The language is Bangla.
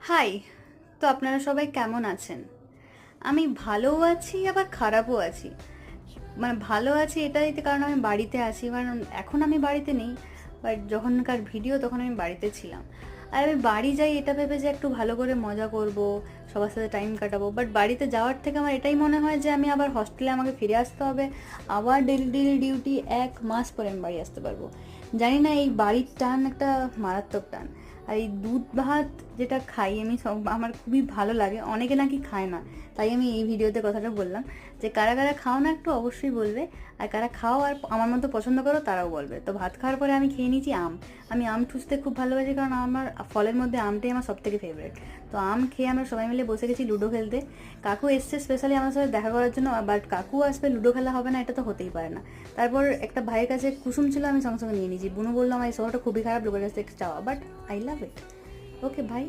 হাই। তো আপনারা সবাই কেমন আছেন? আমি ভালোও আছি আবার খারাপও আছি। মানে ভালো আছি এটাই কারণ আমি বাড়িতে আছি, কারণ এখন আমি বাড়িতে নেই, বাট যখনকার ভিডিও তখন আমি বাড়িতে ছিলাম। আর আমি বাড়ি যাই এটা ভেবে যে একটু ভালো করে মজা করব, সবার সাথে টাইম কাটাবো, বাট বাড়িতে যাওয়ার থেকে আমার এটাই মনে হয় যে আমি আবার হস্টেলে আমাকে ফিরে আসতে হবে, আবার ডেলি ডেলি ডিউটি, 1 মাস পরে আমি বাড়ি আসতে পারবো। জানি না, এই বাড়ির টান একটা মারাত্মক টান। আর এই দুধ ভাত যেটা খাই আমি, সব আমার খুবই ভালো লাগে, অনেকে নাকি খায় না, তাই আমি এই ভিডিওতে কথাটা বললাম যে কারা কারা খাও না একটু অবশ্যই বলবে, আর কারা খাও আর আমার মতো পছন্দ করো তারাও বলবে। তো ভাত খাওয়ার পরে আমি খেয়ে নিয়েছি আম। আমি আম ঠুসতে খুব ভালোবাসি, কারণ আমার ফলের মধ্যে আমটাই আমার সব থেকে ফেভারিট। তো আম খেয়ে আমরা সবাই মিলে বসে গেছি লুডো খেলতে। কাকু এসছে স্পেশালি আমার সাথে দেখা করার জন্য, বাট কাকু আসবে লুডো খেলা হবে না এটা তো হতেই পারে না। তারপর একটা ভাইয়ের কাছে কুসুম ছিল, আমি সঙ্গে সঙ্গে নিয়ে নিয়েছি। বুনু বললো আমার এই শহরটা খুবই খারাপ, লোকের কাছ থেকে চাওয়া, বাট আই লাভ ইট। ওকে ভাই।